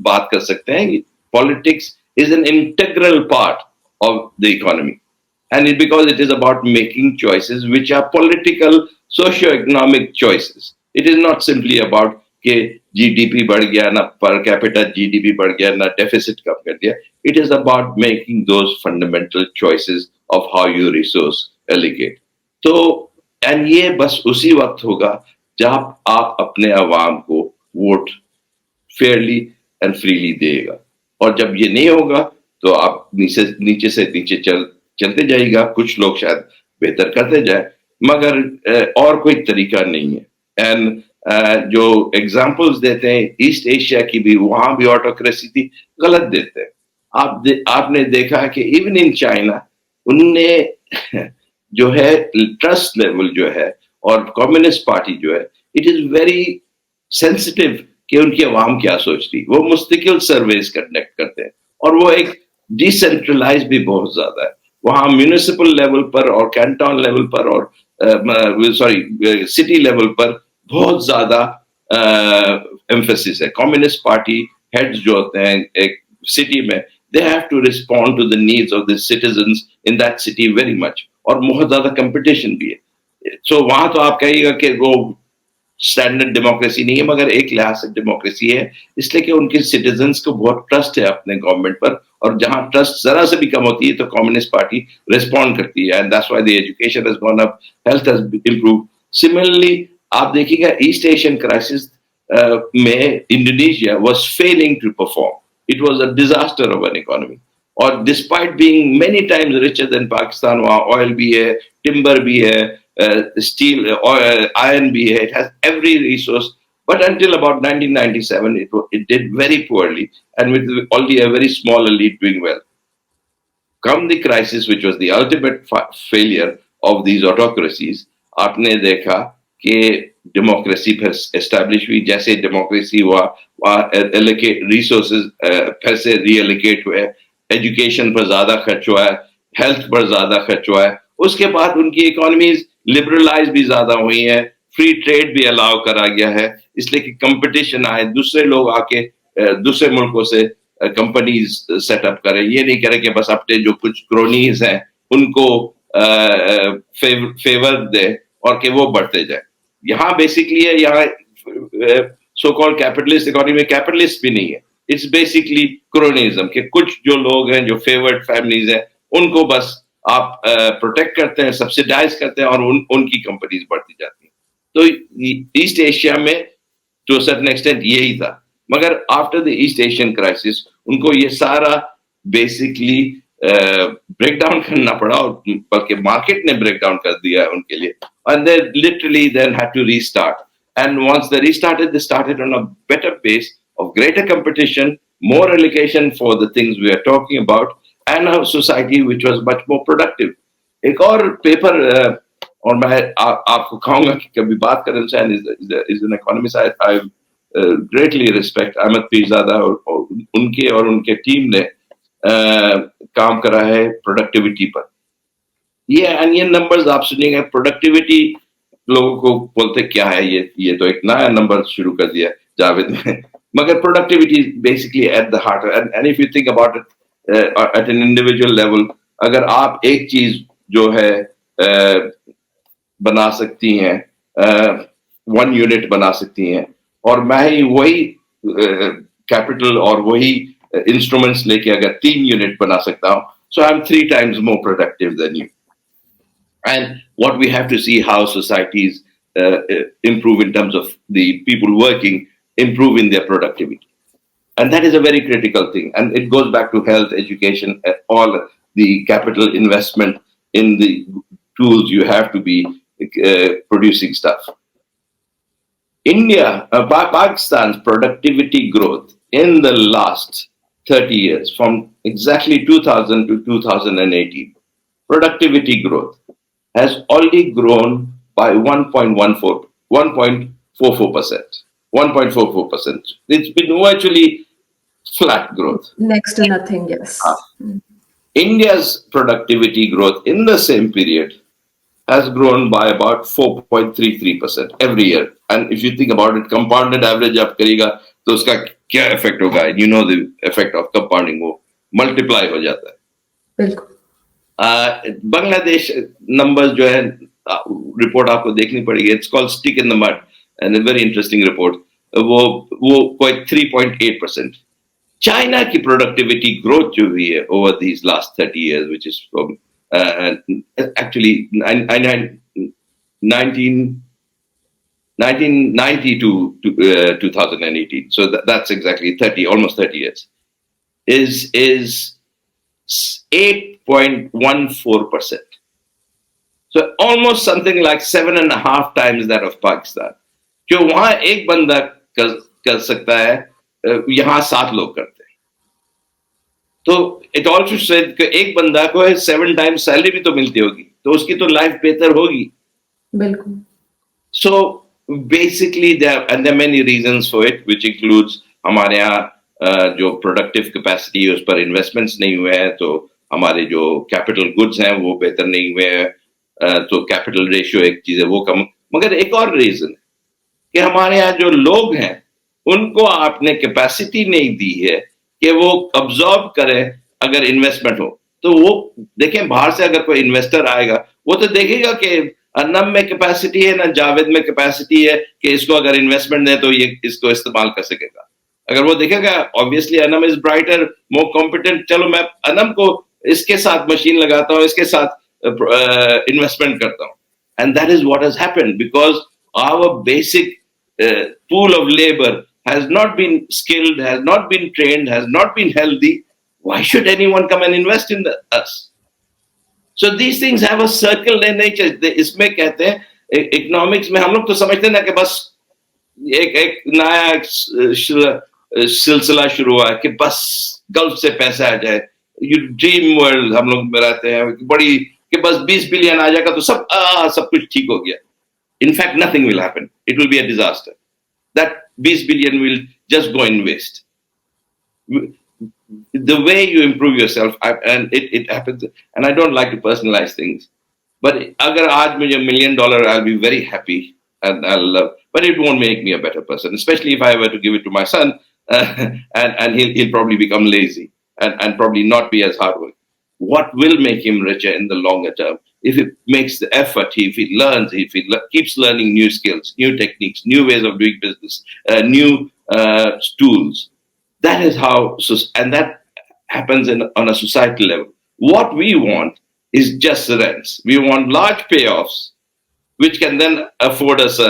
बात कर सकते हैं। Politics is an integral part of the economy, and it because it is about making choices which are political socio economic choices. It is not simply about कि जीडीपी बढ़ गया ना, पर कैपिटा जीडीपी बढ़ गया ना, deficit कम कर दिया। It is about making those fundamental choices of how you resource allocate. तो एंड ये बस उसी वक्त होगा जब आप अपने अवाम को वोट फेयरली एंड फ्रीली देगा, और जब ये नहीं होगा तो आप नीचे से नीचे चलते जाएगा। कुछ लोग शायद बेहतर करते जाए, मगर और कोई तरीका नहीं है। एंड जो एग्जाम्पल्स देते हैं ईस्ट एशिया की भी, वहां भी ऑटोक्रेसी थी, गलत देते हैं। आपने देखा कि इवन इन चाइना उनने जो है ट्रस्ट लेवल जो है, और कम्युनिस्ट पार्टी जो है, इट इज वेरी सेंसिटिव कि उनकी आवाम क्या सोचती। वो मुस्तकिल सर्वेस कंडक्ट करते हैं, और वो एक डिसेंट्रलाइज भी बहुत ज्यादा है। वहां म्यूनिसिपल लेवल पर और कैंटन लेवल पर और सिटी लेवल पर बहुत ज्यादा एम्फेसिस है। कम्युनिस्ट पार्टी हेड्स जो होते हैं एक सिटी में, they have to respond to the needs of the citizens in that city very much, और बहुत ज्यादा कंपटीशन भी है। सो वहां तो आप कहिएगा कि वो स्टैंडर्ड डेमोक्रेसी नहीं है, मगर एक लिहाज से डेमोक्रेसी है, इसलिए कि उनके सिटीजन्स को बहुत ट्रस्ट है अपने गवर्नमेंट पर, और जहां ट्रस्ट जरा से भी कम होती है तो कम्युनिस्ट पार्टी रिस्पॉन्ड करती है, and that's why the education has gone up, health has improve. Similarly आप देखिएगा ईस्ट एशियन क्राइसिस में Indonesia was failing to perform, it was a disaster of an economy, और despite being many times richer than Pakistan, वहां oil भी है, timber भी है, steel, iron भी है, it has every resource, but until about 1997 it did very poorly, and with only a very small elite doing well. Come the crisis, which was the ultimate failure of these autocracies, आपने देखा कि democracy फिर establish हुई। जैसे democracy हुआ, वहाँ resources फिर से रीएलोकेट हुए, एजुकेशन पर ज्यादा खर्च हुआ है, हेल्थ पर ज्यादा खर्च हुआ है। उसके बाद उनकी इकोनॉमीज लिबरलाइज भी ज्यादा हुई है, फ्री ट्रेड भी अलाउ करा गया है, इसलिए कि कंपटीशन आए, दूसरे लोग आके दूसरे मुल्कों से कंपनीज सेटअप करें। ये नहीं करें कि बस अपने जो कुछ क्रोनीज हैं उनको फेवर दे और कि वो बढ़ते जाए। यहाँ बेसिकली है, यहाँ सो कॉल्ड कैपिटलिस्ट इकोनॉमी में कैपिटलिस्ट भी नहीं है, इट्स बेसिकली क्रोनिज्म के कुछ जो लोग हैं, जो फेवर्ड फैमिलीज हैं, उनको बस आप प्रोटेक्ट करते हैं, सब्सिडाइज करते हैं, और उनकी कंपनीज बढ़ती जाती हैं। तो ईस्ट एशिया में टू सर्टेन एक्सटेंट यही था, मगर after the east Asian crisis उनको ये सारा बेसिकली ब्रेक डाउन करना पड़ा, और बल्कि मार्केट ने ब्रेक डाउन कर दिया है उनके लिए, and they literally then had to restart, and once they restarted, they started on a better base of greater competition, more allocation for the things we are talking about, and a society which was much more productive. एक और paper और मैं आपको कहूंगा कि कभी बात करें, is an economist I greatly respect, Ahmad Pirzada, और उनके टीम ने काम करा है प्रोडक्टिविटी पर। ये नंबर्स आप सुनिएगा, प्रोडक्टिविटी लोगों को बोलते क्या है, ये तो एक नया नंबर शुरू कर दिया जावेद ने, मगर productivity basically at the heart, and if you think about it at an individual level, अगर आप एक चीज जो है बना सकती हैं, 1 यूनिट बना सकती हैं, और मैं ही वही कैपिटल और वही इंस्ट्रूमेंट्स लेके अगर 3 यूनिट बना सकता हूं, so I'm 3 times more productive than you. And what we have to see how societies improve in terms of the people working, improve in their productivity. And that is a very critical thing. And it goes back to health, education, all the capital investment in the tools you have to be producing stuff. Pakistan's productivity growth in the last 30 years, from exactly 2000 to 2018, productivity growth has already grown by 1.44%. 1.44%. It's been virtually flat growth. Next to nothing, yes. India's productivity growth in the same period has grown by about 4.33% every year. And if you think about it, compounded average आप करेगा तो उसका क्या effect होगा? You know the effect of compounding, वो multiply हो जाता है. बिल्कुल. बांग्लादेश numbers जो है report आपको देखनी पड़ेगी. It's called Stick in the Mud, and a very interesting report. वो कोई 3.8%. China की productivity growth जो हुई है over these last 30 years, which is from actually 1990 to 2018, so that's exactly almost 30 years, is 8.14%. So almost something like 7.5 times that of Pakistan. जो वहां एक बंदा कर सकता है, यहाँ 7 लोग करते हैं। तो इट ऑल्सो सेड कि एक बंदा को 7 टाइम्स सैलरी भी तो मिलती होगी, तो उसकी तो लाइफ बेहतर होगी। बिल्कुल। So basically there are many reasons for it, which includes हमारे यहाँ जो प्रोडक्टिव कैपेसिटी है उस पर इन्वेस्टमेंट्स नहीं हुए हैं, तो हमारे जो कैपिटल गुड्स हैं वो बेहतर नहीं हुए हैं, तो कैपिटल रेशियो एक चीज है वो कम। मगर एक और रीजन है कि हमारे यहाँ जो लोग हैं उनको आपने कैपेसिटी नहीं दी है कि वो अब्सॉर्ब करें अगर इन्वेस्टमेंट हो। तो वो देखें, बाहर से अगर कोई इन्वेस्टर आएगा वो तो देखेगा कि अनम में कैपेसिटी है ना जावेद में कैपेसिटी है कि इसको अगर इन्वेस्टमेंट दे तो ये इसको इस्तेमाल कर सकेगा। अगर वो देखेगा obviously Anam is brighter, more competent, चलो मैं अनम को इसके साथ मशीन लगाता हूँ, इसके साथ इन्वेस्टमेंट करता हूँ। And that is what has happened because our basic pool of labor has not been skilled, has not been trained, has not been healthy. Why should anyone come and invest in us? So these things have a circle in nature. इसमें कहते हैं economics में हम लोग तो समझते हैं ना कि बस एक नया सिलसिला शुरू हुआ है कि बस गल्फ से पैसा आ जाए, यू ड्रीम वर्ल्ड हम लोग में रहते हैं बड़ी कि बस 20 बिलियन आ जाएगा तो सब कुछ ठीक हो गया। In fact, nothing will happen. It will be a disaster. That 20 billion will just go in waste. The way you improve yourself, and it happens, and I don't like to personalize things, but agar aaj mujhe $1 million, I'll be very happy and I'll love, but it won't make me a better person, especially if I were to give it to my son, and he'll probably become lazy and probably not be as hardworking. What will make him richer in the longer term? If he makes the effort, if he learns, if he keeps learning new skills, new techniques, new ways of doing business, new tools. That is how, and that happens on a societal level. What we want is just rents. We want large payoffs, which can then afford us,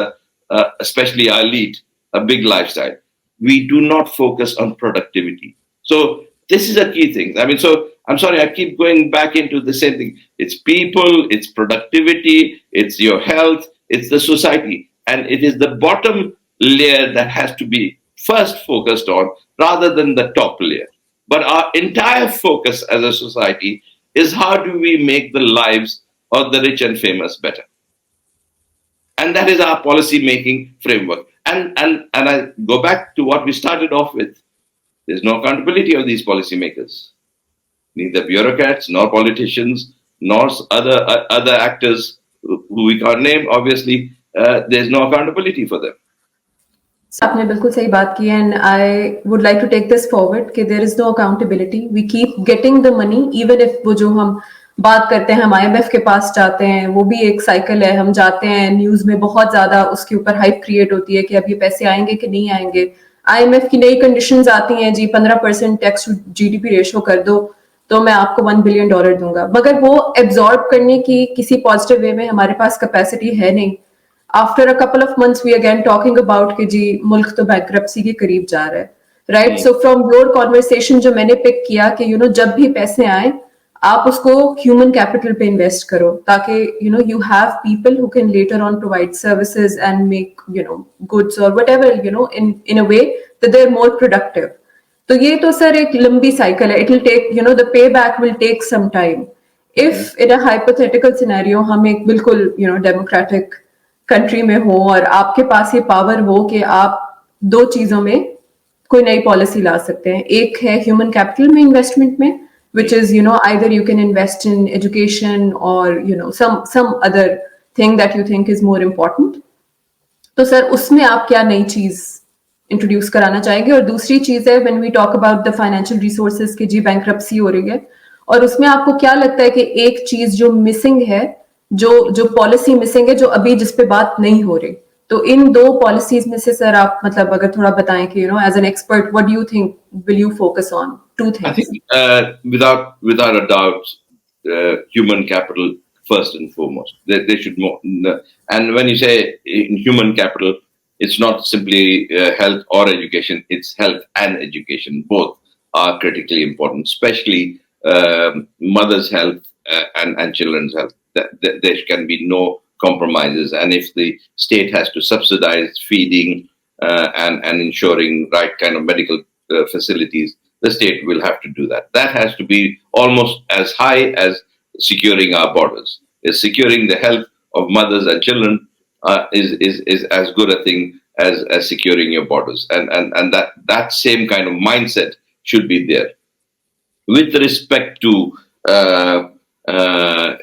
especially our elite, a big lifestyle. We do not focus on productivity. So this is a key thing. I mean, so I'm sorry, I keep going back into the same thing. It's people, it's productivity, it's your health, it's the society. And it is the bottom layer that has to be first focused on rather than the top layer. But our entire focus as a society is how do we make the lives of the rich and famous better. And that is our policy making framework. And I go back to what we started off with. There's no accountability of these policymakers. Neither bureaucrats, nor politicians, nor other actors who we can't name, obviously, there's no accountability for them. आपने बिल्कुल सही बात की and I would like to take this forward कि there is no accountability, we keep getting the money even if वो जो हम बात करते हैं हम IMF के पास जाते हैं, वो भी एक साइकिल है, हम जाते हैं न्यूज में बहुत ज्यादा उसके ऊपर हाइप क्रिएट होती है कि अब ये पैसे आएंगे कि नहीं आएंगे। IMF की नई कंडीशंस आती हैं जी 15% टैक्स टू GDP रेशो कर दो तो मैं आपको $1 बिलियन दूंगा, मगर वो एब्जॉर्ब करने की किसी पॉजिटिव वे में हमारे पास कैपेसिटी है नहीं। After a couple of months we again talking about कि जी मुल्क तो बैंकरप्सी के करीब जा रहा है, right. So from your conversation जो मैंने पिक किया कि जब भी पैसे आए आप उसको ह्यूमन कैपिटल पे इन्वेस्ट करो ताकि you have people who can later on provide services and make goods और whatever in a way that they are more productive. तो ये तो सर एक लंबी साइकिल है, it will take the pay back will take some time. If in a hypothetical scenario हम एक बिल्कुल डेमोक्रेटिक कंट्री में हो और आपके पास ये पावर हो कि आप दो चीजों में कोई नई पॉलिसी ला सकते हैं, एक है ह्यूमन कैपिटल में इन्वेस्टमेंट में which is either you can invest in education or some other thing that you think is more important। तो सर उसमें आप क्या नई चीज इंट्रोड्यूस कराना चाहेंगे? और दूसरी चीज है when we talk about the financial resources की जी बैंक्रप्सी हो रही है और उसमें आपको क्या लगता है कि एक चीज जो मिसिंग है, जो पॉलिसी मिसिंग है जो अभी जिस पे बात नहीं हो रही, तो इन दो पॉलिसीज में से सर आप मतलब अगर थोड़ा बताएं कि as an expert what do you think will you focus on? Two things. I think without a doubt, human capital first and foremost. They should more. And when you say in human capital, it's not simply health or education. It's health and education. Both are critically important, especially mother's health and children's health. There can be no compromises. And if the state has to subsidize feeding and ensuring right kind of medical facilities, the state will have to do that. That has to be almost as high as securing our borders. Is securing the health of mothers and children is as good a thing as securing your borders. And that same kind of mindset should be there. With respect to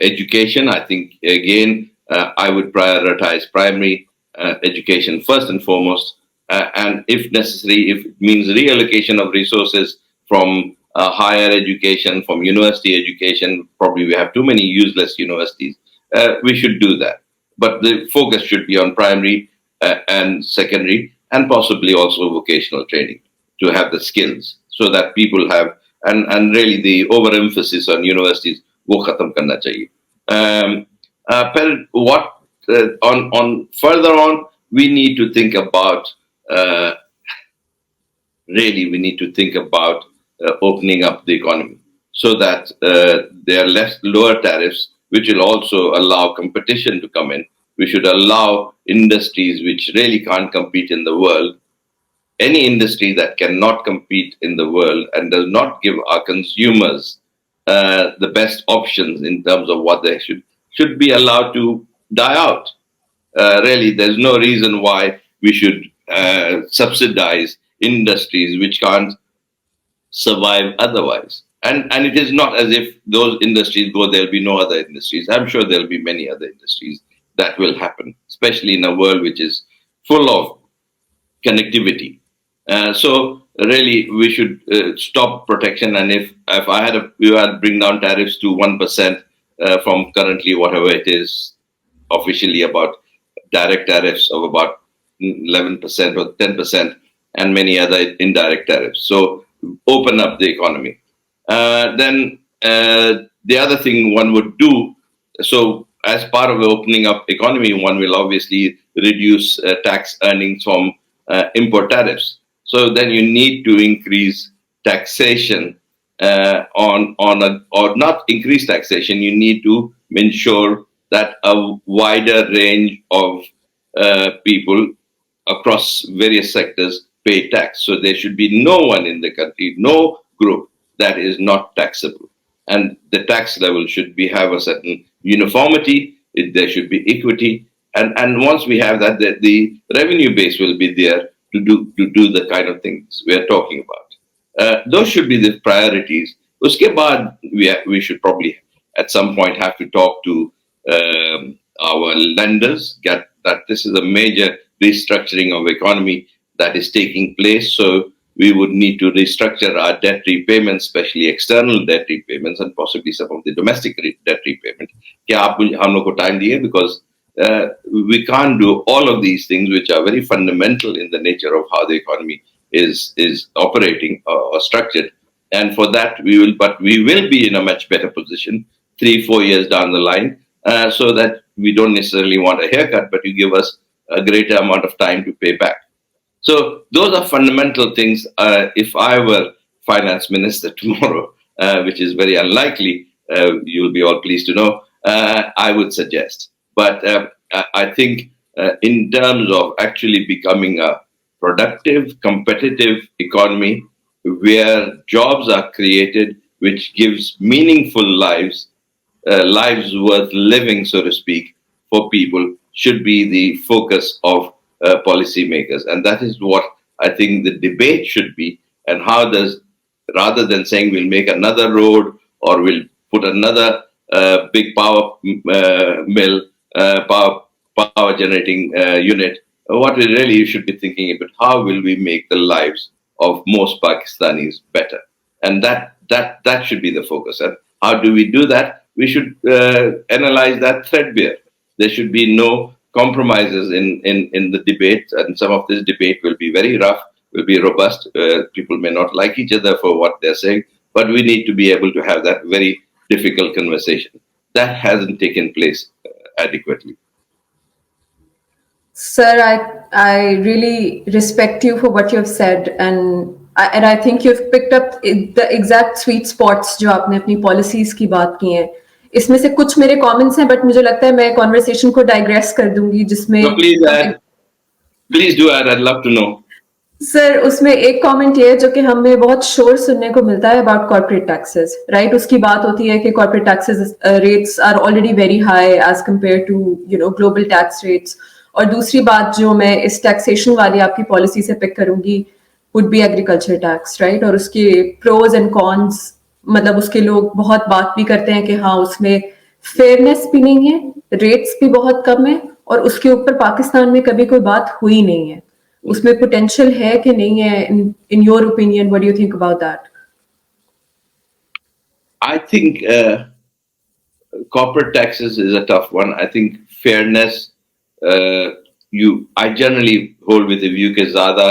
education, I think, again, I would prioritize primary education first and foremost. And if necessary, if it means reallocation of resources from higher education, from university education, probably we have too many useless universities, we should do that. But the focus should be on primary and secondary, and possibly also vocational training to have the skills so that people have, and really the overemphasis on universities, wo khatam karna chahiye. On further on, we need to think about, really we need to think about opening up the economy so that there are lower tariffs, which will also allow competition to come in. We should allow industries which really can't compete in the world. Any industry that cannot compete in the world and does not give our consumers the best options in terms of what they should be allowed to die out. Really, there's no reason why we should subsidize industries which can't survive otherwise. And it is not as if those industries go, there'll be no other industries. I'm sure there'll be many other industries that will happen, especially in a world which is full of connectivity. So really, we should stop protection. And if we had to bring down tariffs to 1% from currently whatever it is officially, about direct tariffs of about 11% or 10%, and many other indirect tariffs. So open up the economy. Then the other thing one would do, so as part of the opening up economy, one will obviously reduce tax earnings from import tariffs. So then you need to increase taxation or not increase taxation. You need to ensure that a wider range of people across various sectors pay tax. So there should be no one in the country, no group that is not taxable. And the tax level should have a certain uniformity. There should be equity. And once we have that, the revenue base will be there to do the kind of things we are talking about. Those should be the priorities. Uske baad, we should probably at some point have to talk to our lenders, get that this is a major restructuring of economy that is taking place. So we would need to restructure our debt repayments, especially external debt repayments, and possibly some of the domestic debt repayment. Because we can't do all of these things, which are very fundamental in the nature of how the economy is operating or structured. And for that, we will be in a much better position 3-4 years down the line, so that we don't necessarily want a haircut, but you give us a greater amount of time to pay back. So those are fundamental things. If I were finance minister tomorrow, which is very unlikely, you'll be all pleased to know, I would suggest. But I think in terms of actually becoming a productive, competitive economy where jobs are created, which gives meaningful lives, lives worth living, so to speak, for people, should be the focus of policymakers. And that is what I think the debate should be. And how does, rather than saying we'll make another road or we'll put another big power mill, power generating unit, what we really should be thinking about, how will we make the lives of most Pakistanis better? And that should be the focus. And how do we do that? We should analyze that threadbare. There should be no compromises in the debate, and some of this debate will be very rough, will be robust. People may not like each other for what they're saying, but we need to be able to have that very difficult conversation. That hasn't taken place adequately. Sir, I really respect you for what you've said, and I think you've picked up the exact sweet spots जो आपने अपनी policies की बात की हैं. इसमें से कुछ मेरे कमेंट्स हैं, बट मुझे लगता है मैं कॉन्वर्सेशन को डाइग्रेस कर दूंगी, जिसमें So please do add. I'd love to know. Sir उसमें एक कमेंट ये है जो कि हमें बहुत शोर सुनने को मिलता है अबाउट कॉर्पोरेट टैक्सेस, राइट? उसकी बात होती है कि corporate taxes rates are already very high as compare to global tax rates. और दूसरी बात जो मैं इस टैक्सेशन वाली आपकी पॉलिसी से पिक करूंगी would be agriculture tax, right? और उसके प्रोज एंड कॉन्स, मतलब उसके लोग बहुत बात भी करते हैं कि हाँ उसमें फेयरनेस भी नहीं है, रेट्स भी बहुत कम है, और उसके ऊपर पाकिस्तान में कभी कोई बात हुई नहीं है। उसमें पोटेंशियल है कि नहीं है? इन your opinion, what do you think about that? I think corporate taxes is a tough one. I think fairness, I generally hold with the view that ज़्यादा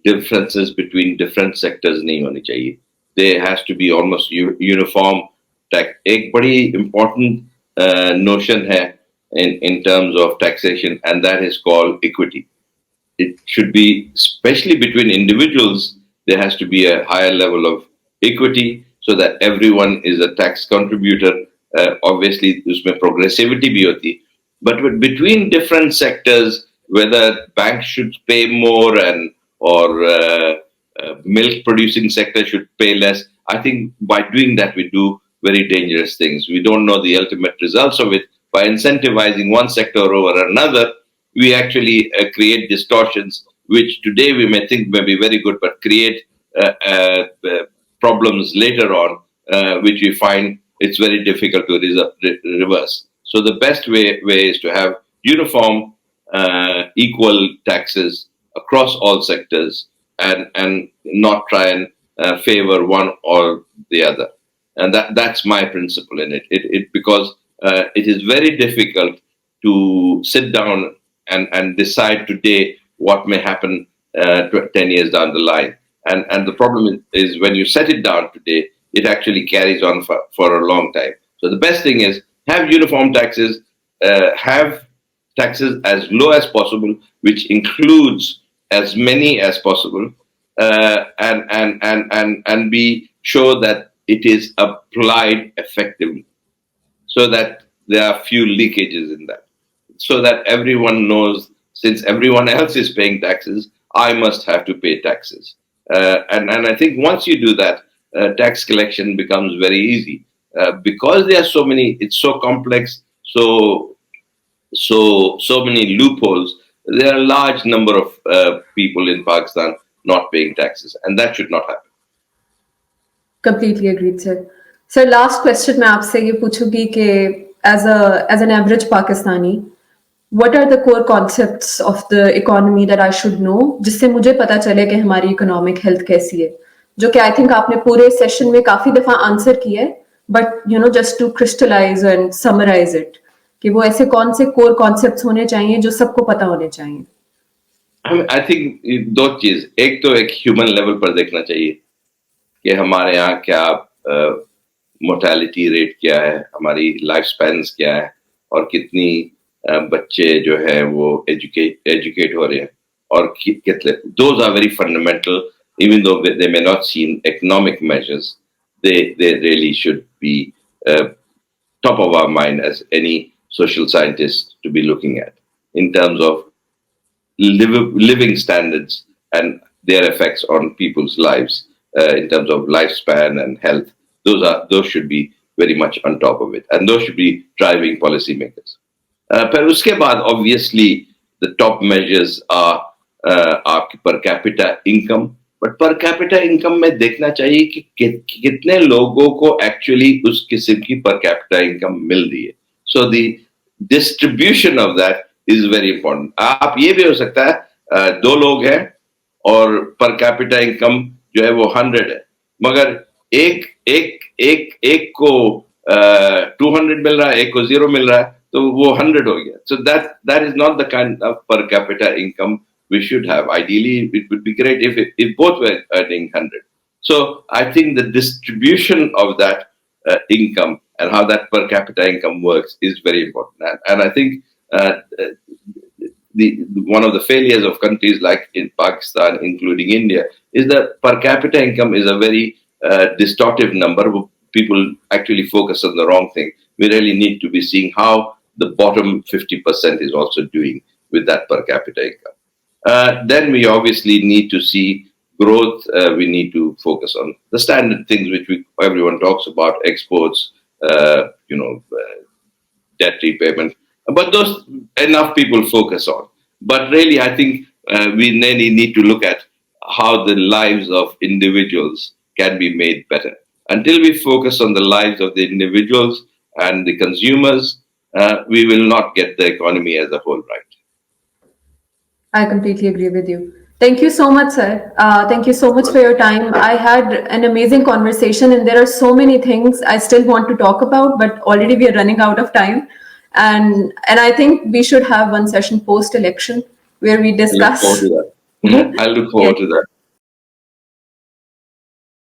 differences between different sectors नहीं होनी चाहिए. There has to be almost uniform tax. एक बड़ी important notion है in terms of taxation, and that is called equity. It should be, especially between individuals, there has to be a higher level of equity so that everyone is a tax contributor. Obviously, उसमें progressivity भी होती, but between different sectors, whether banks should pay more or milk producing sector should pay less, I think by doing that we do very dangerous things. We don't know the ultimate results of it. By incentivizing one sector over another, we actually create distortions, which today we may think may be very good, but create problems later on, which we find it's very difficult to reverse. So the best way is to have uniform, equal taxes across all sectors, and not try and favor one or the other. And that's my principle in it because it is very difficult to sit down and decide today what may happen 10 years down the line. And the problem is when you set it down today, it actually carries on for a long time. So the best thing is have uniform taxes, have taxes as low as possible, which includes as many as possible, and be sure that it is applied effectively, so that there are few leakages in that. So that everyone knows, since everyone else is paying taxes, I must have to pay taxes. And I think once you do that, tax collection becomes very easy. Because there are so many, it's so complex, so many loopholes, there are a large number of people in Pakistan not paying taxes, and that should not happen. Completely agreed, sir. Sir, last question मैं आपसे ये पूछूंगी कि as an average Pakistani, what are the core concepts of the economy that I should know, जिससे मुझे पता चले कि हमारी इकोनॉमिक हेल्थ कैसी है, जो कि आई थिंक आपने पूरे सेशन में काफी दफा आंसर किया है, but just to crystallize and summarize it, कि वो ऐसे कौन से कोर कॉन्सेप्ट्स होने चाहिए जो सबको पता होने चाहिए? आई थिंक दो चीज, एक तो एक ह्यूमन लेवल पर देखना चाहिए कि हमारे यहाँ क्या मोर्टेलिटी रेट क्या है, हमारी लाइफ स्पैन्स क्या है, और कितनी बच्चे जो है वो एजुकेट हो रहे हैं, और कितने. Those are very fundamental. Even though they may not seem economic measures, they really should be top of our mind as any social scientist to be looking at in terms of living standards and their effects on people's lives in terms of lifespan and health. Those should be very much on top of it, and those should be driving policymakers. But uske baad, obviously, the top measures are per capita income. But per capita income में देखना चाहिए कि कितने लोगों को actually उस किस्म की पर कैपिटा इनकम मिल रही है. So the distribution of that is very important. आप ये भी हो सकता है दो लोग हैं और पर कैपिटा इनकम जो है वो 100 है, मगर एक को 200 मिल रहा है, एक को 0 मिल रहा है, तो वो 100 हो गया. So that is not the kind of per capita income we should have. Ideally, it would be great if both were earning 100. So I think the distribution of that income and how that per capita income works is very important. And I think one of the failures of countries like in Pakistan, including India, is that per capita income is a very distortive number. People actually focus on the wrong thing. we really need to be seeing how the bottom 50% is also doing with that per capita income. Then we obviously need to see growth. We need to focus on the standard things which everyone talks about: exports, debt repayment. But those enough people focus on. But really, I think we really need to look at how the lives of individuals can be made better. Until we focus on the lives of the individuals and the consumers, we will not get the economy as a whole right. I completely agree with you. Thank you so much, sir. Thank you so much for your time. I had an amazing conversation, and there are so many things I still want to talk about, but already we are running out of time. And I think we should have one session post-election where we I look forward discuss. to that. I look forward to that.